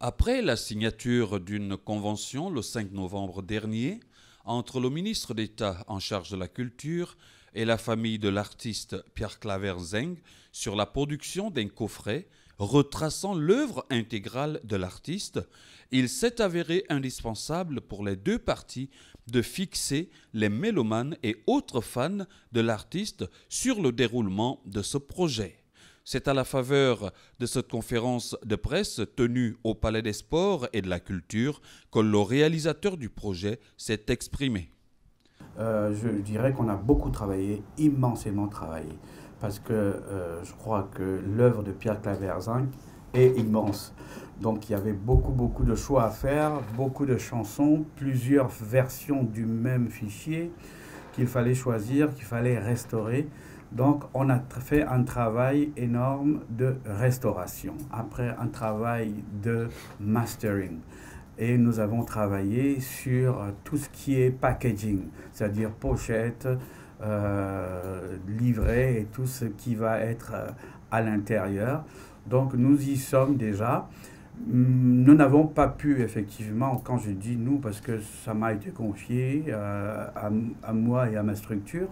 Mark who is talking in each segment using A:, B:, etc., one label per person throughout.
A: Après la signature d'une convention le 5 novembre dernier entre le ministre d'État en charge de la culture et la famille de l'artiste Pierre Claver Zeng sur la production d'un coffret retraçant l'œuvre intégrale de l'artiste, il s'est avéré indispensable pour les deux parties de fixer les mélomanes et autres fans de l'artiste sur le déroulement de ce projet. C'est à la faveur de cette conférence de presse tenue au Palais des Sports et de la Culture que le réalisateur du projet s'est exprimé.
B: Je dirais qu'on a beaucoup travaillé, immensément travaillé, parce que je crois que l'œuvre de Pierre Claver Zeng est immense. Donc il y avait beaucoup de choix à faire, beaucoup de chansons, plusieurs versions du même fichier qu'il fallait choisir, qu'il fallait restaurer. Donc on a fait un travail énorme de restauration, après un travail de mastering. Et nous avons travaillé sur tout ce qui est packaging, c'est-à-dire pochette, livret et tout ce qui va être à l'intérieur. Donc nous y sommes déjà. Nous n'avons pas pu, effectivement, quand je dis nous, parce que ça m'a été confié à moi et à ma structure,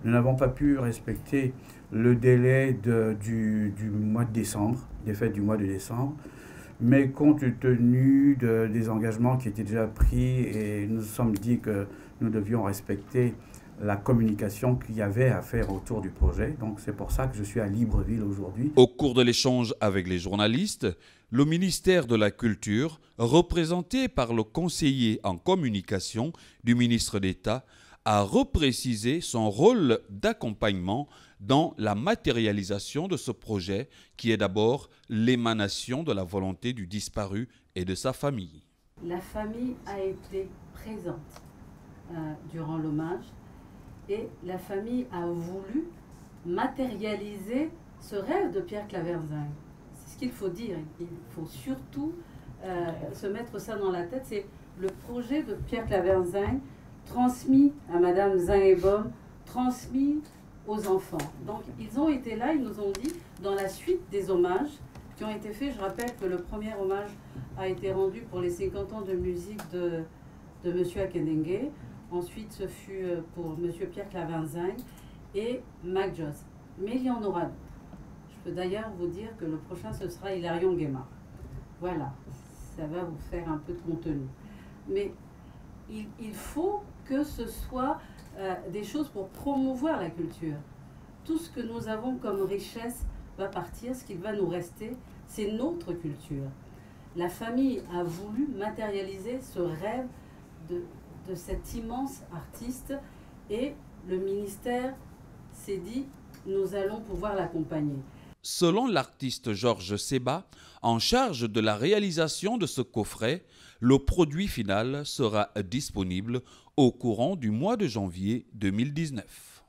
B: nous n'avons pas pu respecter le délai du mois de décembre, des fêtes du mois de décembre, mais compte tenu des engagements qui étaient déjà pris, et nous nous sommes dit que nous devions respecter la communication qu'il y avait à faire autour du projet. Donc c'est pour ça que je suis à Libreville aujourd'hui.
A: Au cours de l'échange avec les journalistes, le ministère de la Culture, représenté par le conseiller en communication du ministre d'État, a reprécisé son rôle d'accompagnement dans la matérialisation de ce projet qui est d'abord l'émanation de la volonté du disparu et de sa famille.
C: La famille a été présente durant l'hommage et la famille a voulu matérialiser ce rêve de Pierre Claver Zeng. C'est ce qu'il faut dire, il faut surtout se mettre ça dans la tête, c'est le projet de Pierre Claver Zeng transmis à Madame Zeng-Ebom, transmis aux enfants. Donc ils ont été là, ils nous ont dit, dans la suite des hommages qui ont été faits. Je rappelle que le premier hommage a été rendu pour les 50 ans de musique de M. Akendengue. Ensuite, ce fut pour M. Pierre Claver Zeng et Mac Joss. Mais il y en aura d'autres. Je peux d'ailleurs vous dire que le prochain, ce sera Hilarion Guémard. Voilà, ça va vous faire un peu de contenu. Mais il faut que ce soit des choses pour promouvoir la culture. Tout ce que nous avons comme richesse va partir, ce qui va nous rester, c'est notre culture. La famille a voulu matérialiser ce rêve de cet immense artiste et le ministère s'est dit, nous allons pouvoir l'accompagner.
A: Selon l'artiste Georges Seba, en charge de la réalisation de ce coffret, le produit final sera disponible au courant du mois de janvier 2019.